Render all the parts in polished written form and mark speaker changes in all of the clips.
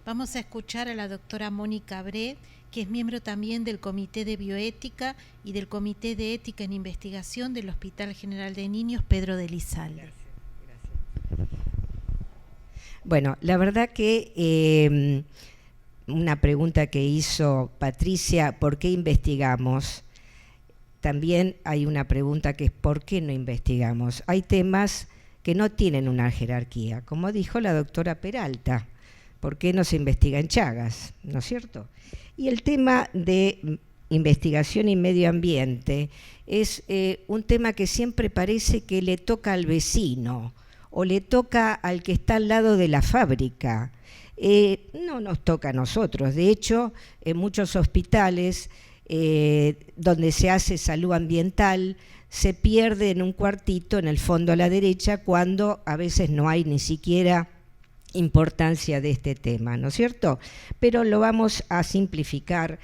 Speaker 1: Vamos a escuchar a la doctora Mónica Bré, que es miembro también del Comité de Bioética y del Comité de Ética en Investigación del Hospital General de Niños Pedro de Elizalde.
Speaker 2: Gracias. Bueno, la verdad que una pregunta que hizo Patricia, ¿por qué investigamos? También hay una pregunta que es ¿por qué no investigamos? Hay temas que no tienen una jerarquía, como dijo la doctora Peralta. ¿Por qué no se investiga en Chagas? ¿No es cierto? Y el tema de investigación y medio ambiente es un tema que siempre parece que le toca al vecino o le toca al que está al lado de la fábrica. No nos toca a nosotros. De hecho, en muchos hospitales donde se hace salud ambiental, se pierde en un cuartito en el fondo a la derecha cuando a veces no hay ni siquiera importancia de este tema, ¿no es cierto? Pero lo vamos a simplificar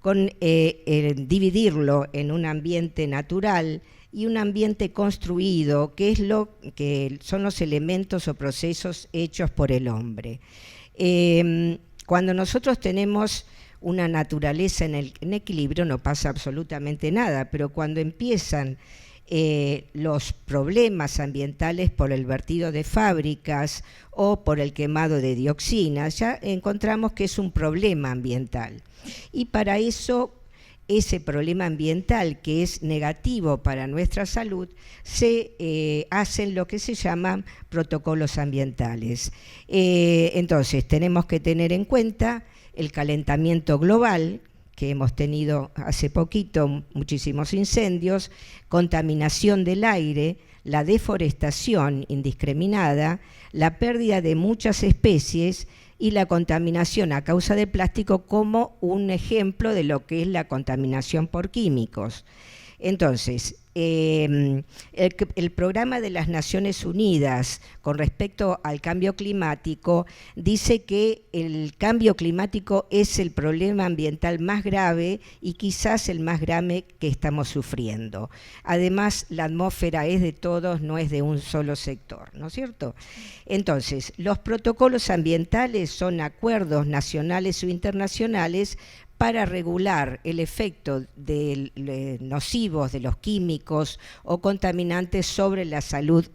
Speaker 2: con dividirlo en un ambiente natural y un ambiente construido, que es lo que son los elementos o procesos hechos por el hombre. Cuando nosotros tenemos una naturaleza en equilibrio no pasa absolutamente nada, pero cuando empiezan los problemas ambientales por el vertido de fábricas o por el quemado de dioxinas, ya encontramos que es un problema ambiental. Y para eso, ese problema ambiental que es negativo para nuestra salud, se hacen lo que se llaman protocolos ambientales. Entonces, tenemos que tener en cuenta el calentamiento global, que hemos tenido hace poquito muchísimos incendios, contaminación del aire, la deforestación indiscriminada, la pérdida de muchas especies y la contaminación a causa del plástico como un ejemplo de lo que es la contaminación por químicos. Entonces, el programa de las Naciones Unidas con respecto al cambio climático dice que el cambio climático es el problema ambiental más grave y quizás el más grave que estamos sufriendo. Además, la atmósfera es de todos, no es de un solo sector, ¿no es cierto? Entonces, los protocolos ambientales son acuerdos nacionales o internacionales para regular el efecto nocivos de los químicos o contaminantes sobre la salud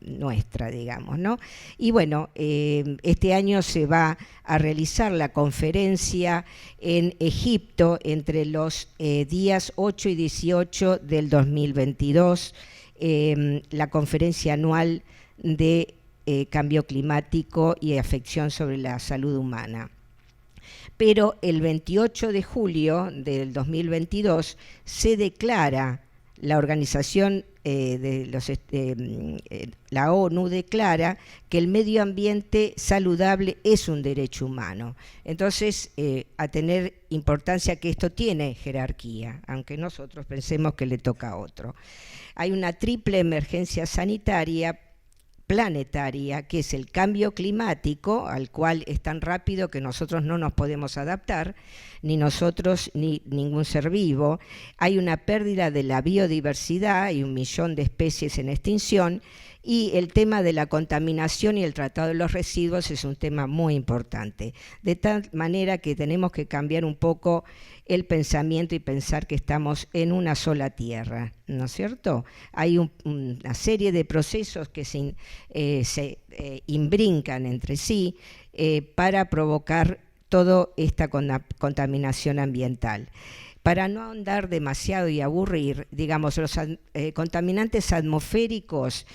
Speaker 2: nuestra, digamos, ¿no? Y bueno, este año se va a realizar la conferencia en Egipto entre los días 8 y 18 del 2022, la conferencia anual de cambio climático y afección sobre la salud humana. Pero el 28 de julio del 2022 se declara, la organización la ONU declara que el medio ambiente saludable es un derecho humano. Entonces, a tener importancia que esto tiene jerarquía, aunque nosotros pensemos que le toca a otro. Hay una triple emergencia sanitaria planetaria, que es el cambio climático, al cual es tan rápido que nosotros no nos podemos adaptar, ni nosotros ni ningún ser vivo. Hay una pérdida de la biodiversidad, hay 1 millón de especies en extinción, y el tema de la contaminación y el tratado de los residuos es un tema muy importante. De tal manera que tenemos que cambiar un poco el pensamiento y pensar que estamos en una sola tierra, ¿no es cierto? Hay una serie de procesos que se imbrincan entre sí para provocar toda esta contaminación ambiental. Para no ahondar demasiado y aburrir, digamos, los contaminantes atmosféricos,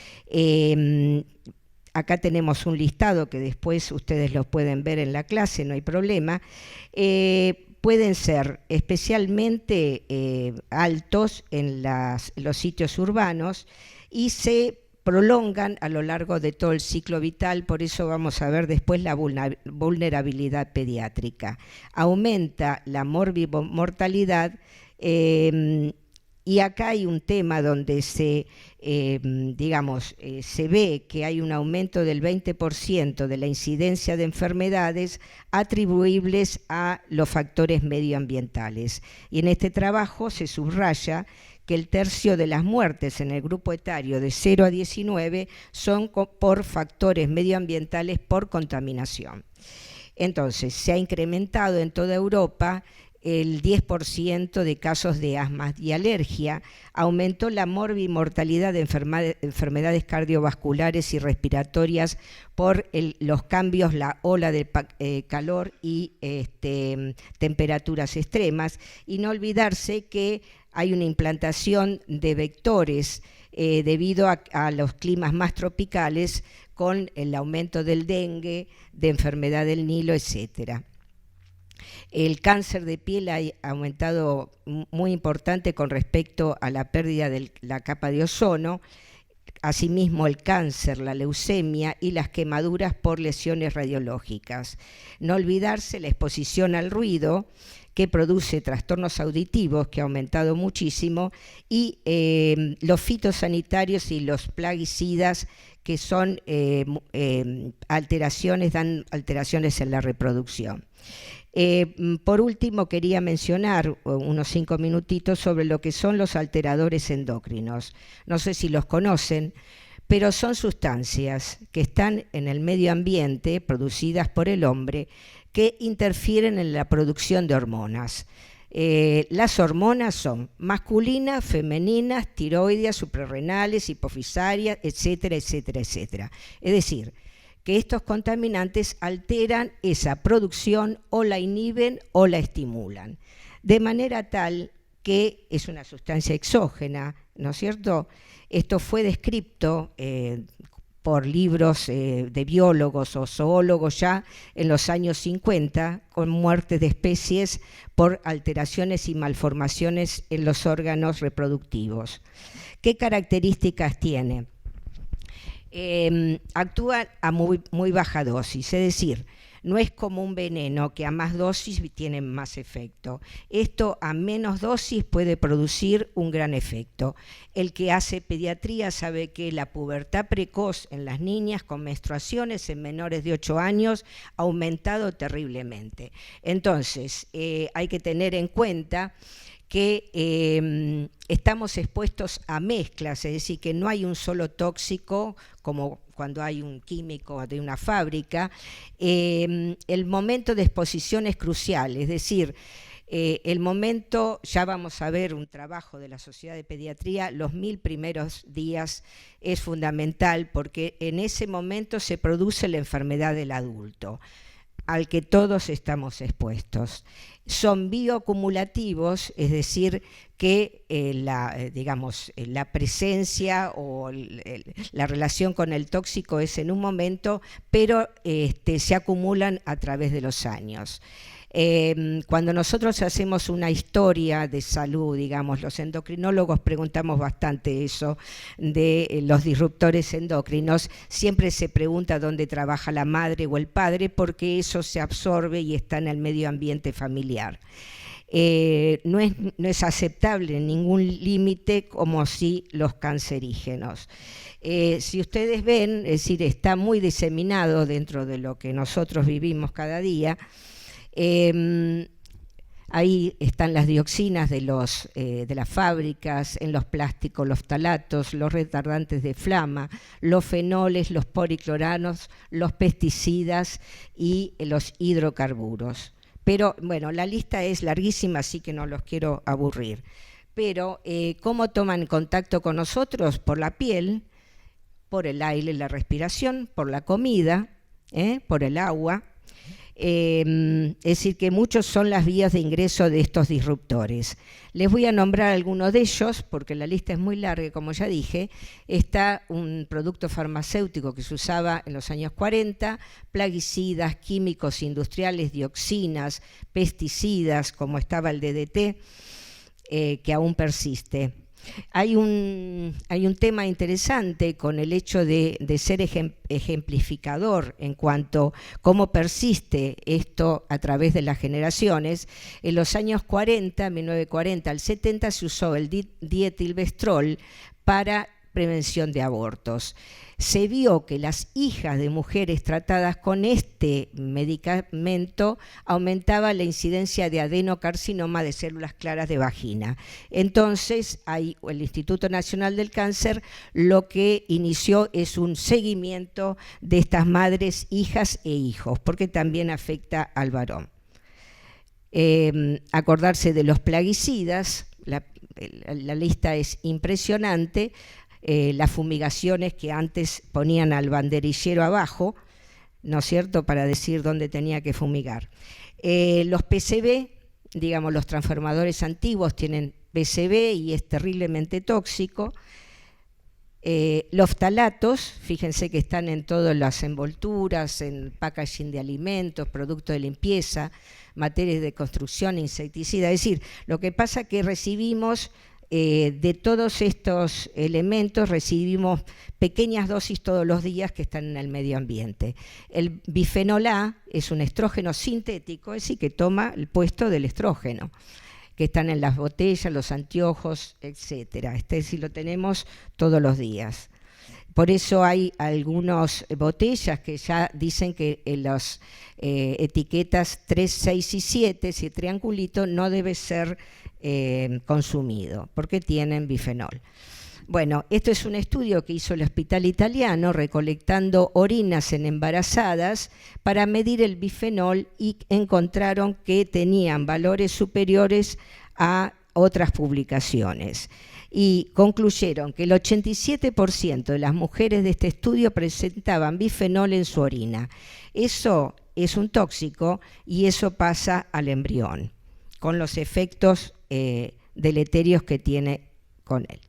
Speaker 2: acá tenemos un listado que después ustedes los pueden ver en la clase, no hay problema, pueden ser especialmente altos en los sitios urbanos y se prolongan a lo largo de todo el ciclo vital, por eso vamos a ver después la vulnerabilidad pediátrica. Aumenta la mortalidad y acá hay un tema donde se ve que hay un aumento del 20% de la incidencia de enfermedades atribuibles a los factores medioambientales. Y en este trabajo se subraya que el tercio de las muertes en el grupo etario de 0 a 19 son por factores medioambientales por contaminación. Entonces, se ha incrementado en toda Europa el 10% de casos de asma y alergia, aumentó la morbimortalidad de enfermedades cardiovasculares y respiratorias por los cambios, la ola de calor y temperaturas extremas, y no olvidarse que hay una implantación de vectores debido a los climas más tropicales, con el aumento del dengue, de enfermedad del Nilo, etcétera. El cáncer de piel ha aumentado muy importante con respecto a la pérdida de la capa de ozono. Asimismo, el cáncer, la leucemia y las quemaduras por lesiones radiológicas. No olvidarse la exposición al ruido, que produce trastornos auditivos, que ha aumentado muchísimo, y los fitosanitarios y los plaguicidas, que son dan alteraciones en la reproducción. Por último, quería mencionar unos 5 minutitos sobre lo que son los alteradores endocrinos. No sé si los conocen, pero son sustancias que están en el medio ambiente, producidas por el hombre, que interfieren en la producción de hormonas. Las hormonas son masculinas, femeninas, tiroideas, suprarrenales, hipofisarias, etcétera, etcétera, etcétera. Es decir, que estos contaminantes alteran esa producción, o la inhiben o la estimulan, de manera tal que es una sustancia exógena, ¿no es cierto? Esto fue descrito por libros de biólogos o zoólogos ya en los años 50, con muertes de especies por alteraciones y malformaciones en los órganos reproductivos. ¿Qué características tiene? Actúa a muy baja dosis, es decir, no es como un veneno que a más dosis tiene más efecto. Esto a menos dosis puede producir un gran efecto. El que hace pediatría sabe que la pubertad precoz en las niñas con menstruaciones en menores de 8 años ha aumentado terriblemente. Entonces, hay que tener en cuenta que estamos expuestos a mezclas, es decir, que no hay un solo tóxico, como cuando hay un químico de una fábrica. El momento de exposición es crucial, es decir, el momento, ya vamos a ver un trabajo de la Sociedad de Pediatría, los 1000 primeros días es fundamental, porque en ese momento se produce la enfermedad del adulto, al que todos estamos expuestos. Son bioacumulativos, es decir, que la presencia o la relación con el tóxico es en un momento, pero se acumulan a través de los años. Cuando nosotros hacemos una historia de salud, digamos, los endocrinólogos preguntamos bastante eso de los disruptores endocrinos. Siempre se pregunta dónde trabaja la madre o el padre, porque eso se absorbe y está en el medio ambiente familiar. No es aceptable ningún límite, como si los cancerígenos. Si ustedes ven, es decir, está muy diseminado dentro de lo que nosotros vivimos cada día. Ahí están las dioxinas de las fábricas, en los plásticos, los ftalatos, los retardantes de flama, los fenoles, los policloranos, los pesticidas y los hidrocarburos. Pero bueno, la lista es larguísima, así que no los quiero aburrir. Pero ¿cómo toman contacto con nosotros? Por la piel, por el aire, la respiración, por la comida, por el agua. Es decir, que muchos son las vías de ingreso de estos disruptores. Les voy a nombrar algunos de ellos, porque la lista es muy larga, como ya dije. Está un producto farmacéutico que se usaba en los años 40, plaguicidas, químicos industriales, dioxinas, pesticidas, como estaba el DDT, que aún persiste. Hay un tema interesante con el hecho de ser ejemplificador en cuanto a cómo persiste esto a través de las generaciones. En los años 40, 1940 al 70, se usó el dietilvestrol para prevención de abortos. Se vio que las hijas de mujeres tratadas con este medicamento aumentaba la incidencia de adenocarcinoma de células claras de vagina. Entonces, el Instituto Nacional del Cáncer lo que inició es un seguimiento de estas madres, hijas e hijos, porque también afecta al varón. Acordarse de los plaguicidas, la lista es impresionante. Las fumigaciones que antes ponían al banderillero abajo, ¿no es cierto?, para decir dónde tenía que fumigar. Los PCB, digamos, los transformadores antiguos tienen PCB y es terriblemente tóxico. Los ftalatos, fíjense que están en todas las envolturas, en packaging de alimentos, productos de limpieza, materias de construcción, insecticidas. Es decir, lo que pasa es que recibimos de todos estos elementos, recibimos pequeñas dosis todos los días que están en el medio ambiente. El bifenol A es un estrógeno sintético, es decir, que toma el puesto del estrógeno, que están en las botellas, los anteojos, etcétera. Este sí lo tenemos todos los días. Por eso hay algunas botellas que ya dicen que en las etiquetas 3, 6 y 7, si triangulito, no debe ser consumido, porque tienen bifenol. Bueno, esto es un estudio que hizo el Hospital Italiano recolectando orinas en embarazadas para medir el bifenol y encontraron que tenían valores superiores a otras publicaciones. Y concluyeron que el 87% de las mujeres de este estudio presentaban bifenol en su orina. Eso es un tóxico y eso pasa al embrión, con los efectos deleterios que tiene con él.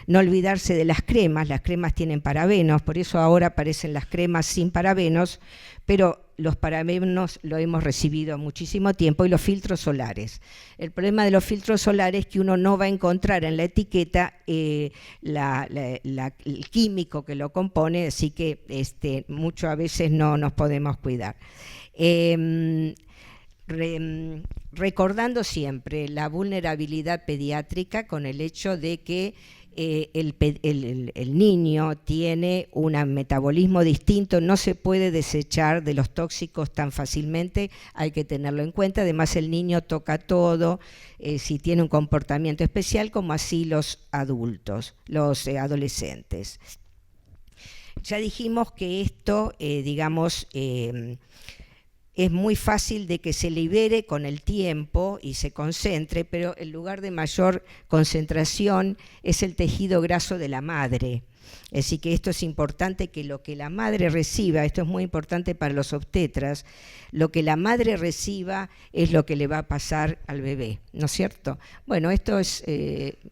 Speaker 2: No olvidarse de las cremas tienen parabenos, por eso ahora aparecen las cremas sin parabenos, pero los parabenos lo hemos recibido muchísimo tiempo, y los filtros solares. El problema de los filtros solares es que uno no va a encontrar en la etiqueta el químico que lo compone, así que mucho a veces no nos podemos cuidar. Recordando siempre la vulnerabilidad pediátrica con el hecho de que el niño tiene un metabolismo distinto, no se puede desechar de los tóxicos tan fácilmente, hay que tenerlo en cuenta. Además, el niño toca todo, si tiene un comportamiento especial, como así los adultos, los adolescentes. Ya dijimos que esto, es muy fácil de que se libere con el tiempo y se concentre, pero el lugar de mayor concentración es el tejido graso de la madre. Así que esto es importante, que lo que la madre reciba, esto es muy importante para los obstetras, lo que la madre reciba es lo que le va a pasar al bebé, ¿no es cierto? Bueno, esto es,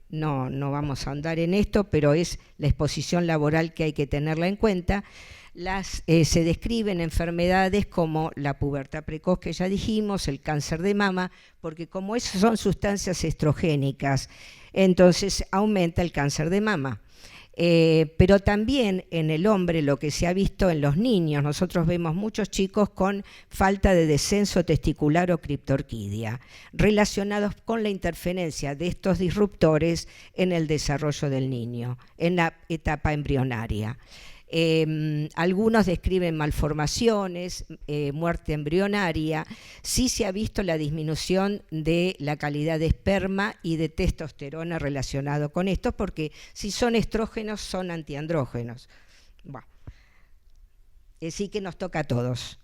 Speaker 2: no vamos a ahondar en esto, pero es la exposición laboral que hay que tenerla en cuenta. Se describen enfermedades como la pubertad precoz, que ya dijimos, el cáncer de mama, porque como esas son sustancias estrogénicas, entonces aumenta el cáncer de mama. Pero también en el hombre, lo que se ha visto en los niños, nosotros vemos muchos chicos con falta de descenso testicular o criptorquidia, relacionados con la interferencia de estos disruptores en el desarrollo del niño, en la etapa embrionaria. Algunos describen malformaciones, muerte embrionaria. Sí se ha visto la disminución de la calidad de esperma y de testosterona relacionado con esto, porque si son estrógenos son antiandrógenos. Bueno, sí que nos toca a todos.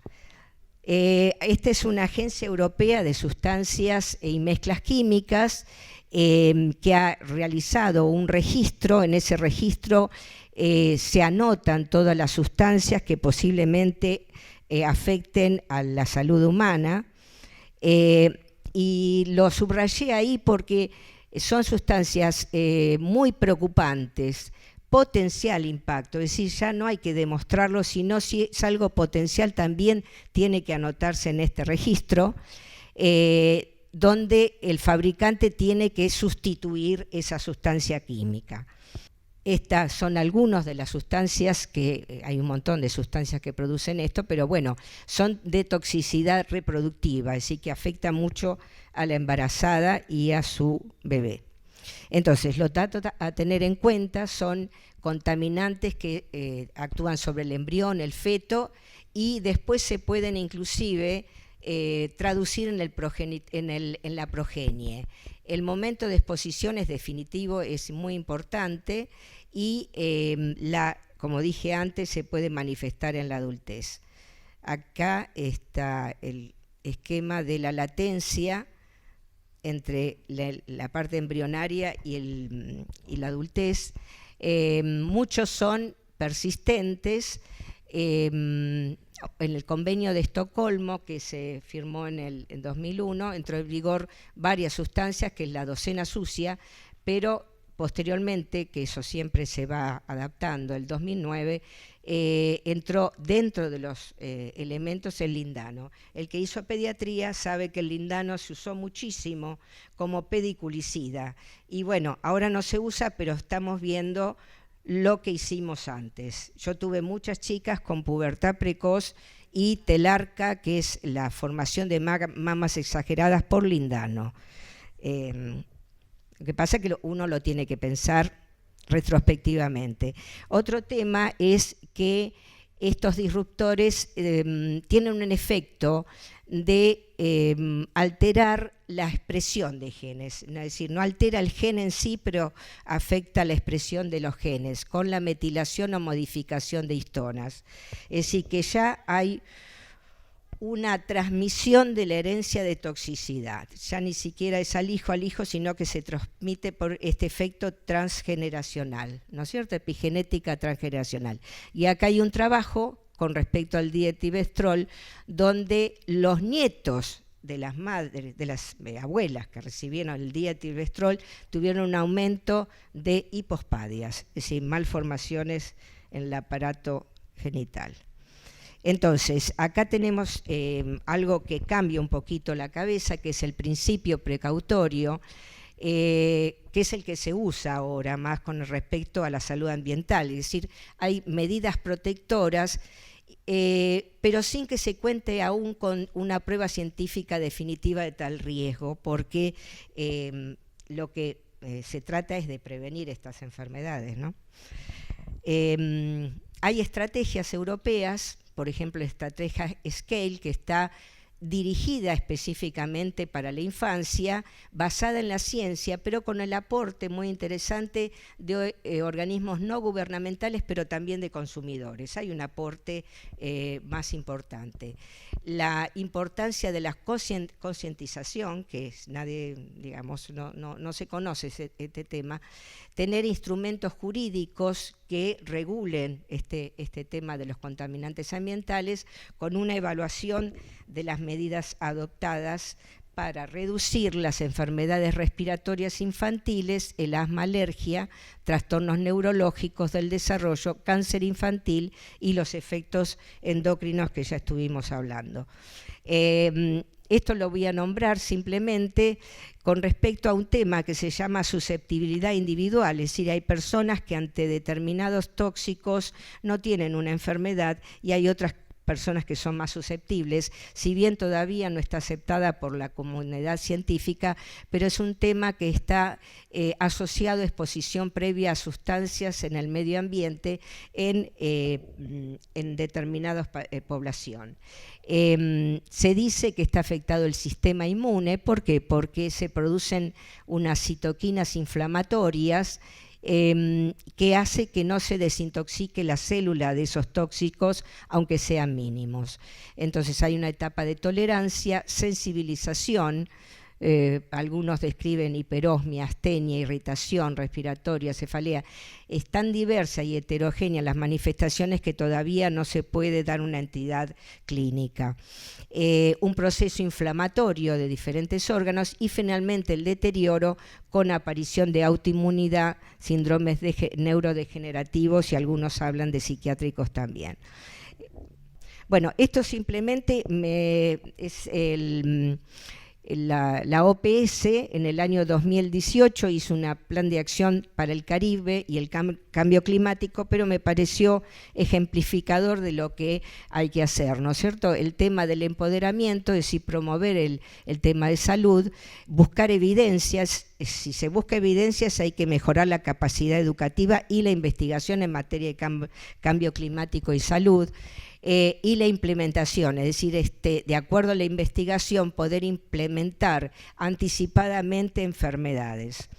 Speaker 2: Esta es una agencia europea de sustancias y mezclas químicas que ha realizado un registro. En ese registro se anotan todas las sustancias que posiblemente afecten a la salud humana, y lo subrayé ahí porque son sustancias muy preocupantes, potencial impacto, es decir, ya no hay que demostrarlo, sino si es algo potencial también tiene que anotarse en este registro, donde el fabricante tiene que sustituir esa sustancia química. Estas son algunas de las sustancias que, hay un montón de sustancias que producen esto, pero bueno, son de toxicidad reproductiva, así que afecta mucho a la embarazada y a su bebé. Entonces, los datos a tener en cuenta son contaminantes que actúan sobre el embrión, el feto, y después se pueden inclusive traducir en la progenie. El momento de exposición es definitivo, es muy importante, y como dije antes, se puede manifestar en la adultez. Acá está el esquema de la latencia entre la parte embrionaria y la adultez. Muchos son persistentes. En el convenio de Estocolmo, que se firmó en 2001, entró en vigor varias sustancias, que es la docena sucia, pero posteriormente, que eso siempre se va adaptando, el 2009, entró dentro de los elementos el lindano. El que hizo pediatría sabe que el lindano se usó muchísimo como pediculicida. Y bueno, ahora no se usa, pero estamos viendo lo que hicimos antes. Yo tuve muchas chicas con pubertad precoz y telarca, que es la formación de mamas exageradas por lindano. Lo que pasa es que uno lo tiene que pensar retrospectivamente. Otro tema es que estos disruptores tienen un efecto de alterar la expresión de genes, es decir, no altera el gen en sí, pero afecta la expresión de los genes con la metilación o modificación de histonas. Es decir, que ya hay una transmisión de la herencia de toxicidad. Ya ni siquiera es al hijo, sino que se transmite por este efecto transgeneracional, ¿no es cierto? Epigenética transgeneracional. Y acá hay un trabajo con respecto al dietilvestrol, donde los nietos de las madres, de las abuelas que recibieron el dietilvestrol, tuvieron un aumento de hipospadias, es decir, malformaciones en el aparato genital. Entonces, acá tenemos algo que cambia un poquito la cabeza, que es el principio precautorio, que es el que se usa ahora más con respecto a la salud ambiental. Es decir, hay medidas protectoras, pero sin que se cuente aún con una prueba científica definitiva de tal riesgo, porque lo que se trata es de prevenir estas enfermedades, ¿no? Hay estrategias europeas, por ejemplo, la estrategia SCALE, que está dirigida específicamente para la infancia, basada en la ciencia, pero con el aporte muy interesante de organismos no gubernamentales, pero también de consumidores. Hay un aporte más importante. La importancia de la concientización, que nadie, digamos, no se conoce este tema, tener instrumentos jurídicos que regulen este tema de los contaminantes ambientales, con una evaluación de las medidas adoptadas para reducir las enfermedades respiratorias infantiles, el asma, alergia, trastornos neurológicos del desarrollo, cáncer infantil y los efectos endocrinos que ya estuvimos hablando. Esto lo voy a nombrar simplemente con respecto a un tema que se llama susceptibilidad individual, es decir, hay personas que ante determinados tóxicos no tienen una enfermedad y hay otras personas que son más susceptibles, si bien todavía no está aceptada por la comunidad científica, pero es un tema que está asociado a exposición previa a sustancias en el medio ambiente en determinadas población. Se dice que está afectado el sistema inmune. ¿Por qué? Porque se producen unas citoquinas inflamatorias que hace que no se desintoxique la célula de esos tóxicos, aunque sean mínimos. Entonces hay una etapa de tolerancia, sensibilización. Algunos describen hiperosmia, astenia, irritación respiratoria, cefalea. Es tan diversa y heterogénea las manifestaciones que todavía no se puede dar una entidad clínica. Un proceso inflamatorio de diferentes órganos y finalmente el deterioro con aparición de autoinmunidad, síndromes neurodegenerativos y algunos hablan de psiquiátricos también. Bueno, esto simplemente es la OPS en el año 2018 hizo un plan de acción para el Caribe y el cambio climático, pero me pareció ejemplificador de lo que hay que hacer, ¿no es cierto? El tema del empoderamiento, es decir, promover el tema de salud, buscar evidencias. si se busca evidencias, hay que mejorar la capacidad educativa y la investigación en materia de cambio climático y salud, y la implementación, es decir, de acuerdo a la investigación, poder implementar anticipadamente enfermedades.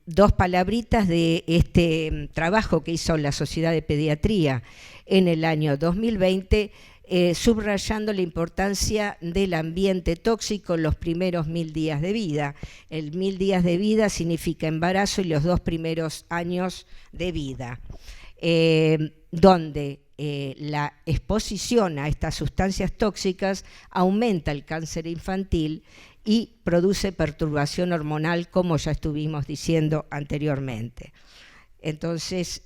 Speaker 2: Dos palabritas de este trabajo que hizo la Sociedad de Pediatría en el año 2020, subrayando la importancia del ambiente tóxico en los primeros 1000 días de vida. El 1000 días de vida significa embarazo y los 2 primeros años de vida, donde la exposición a estas sustancias tóxicas aumenta el cáncer infantil y produce perturbación hormonal, como ya estuvimos diciendo anteriormente. Entonces,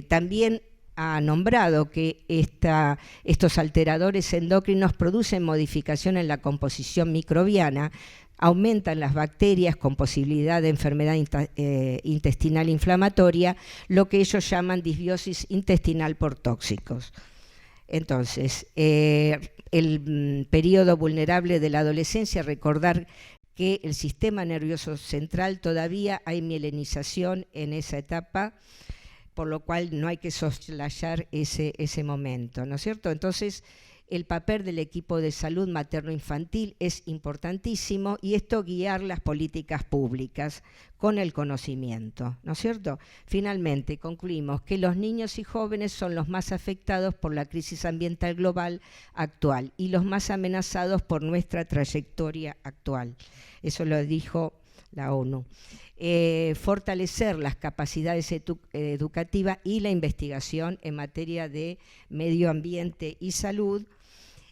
Speaker 2: también ha nombrado que estos alteradores endocrinos producen modificación en la composición microbiana, aumentan las bacterias con posibilidad de enfermedad intestinal inflamatoria, lo que ellos llaman disbiosis intestinal por tóxicos. Entonces, el periodo vulnerable de la adolescencia, recordar que el sistema nervioso central todavía hay mielinización en esa etapa, por lo cual no hay que soslayar ese momento, ¿no es cierto? Entonces, el papel del equipo de salud materno-infantil es importantísimo y esto guiar las políticas públicas con el conocimiento, ¿no es cierto? Finalmente, concluimos que los niños y jóvenes son los más afectados por la crisis ambiental global actual y los más amenazados por nuestra trayectoria actual. Eso lo dijo la ONU. Fortalecer las capacidades educativas y la investigación en materia de medio ambiente y salud,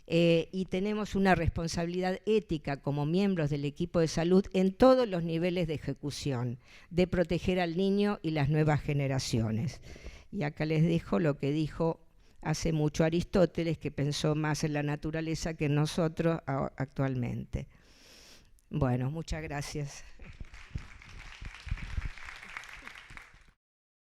Speaker 2: y tenemos una responsabilidad ética como miembros del equipo de salud en todos los niveles de ejecución, de proteger al niño y las nuevas generaciones. Y acá les dejo lo que dijo hace mucho Aristóteles, que pensó más en la naturaleza que en nosotros actualmente. Bueno, muchas gracias.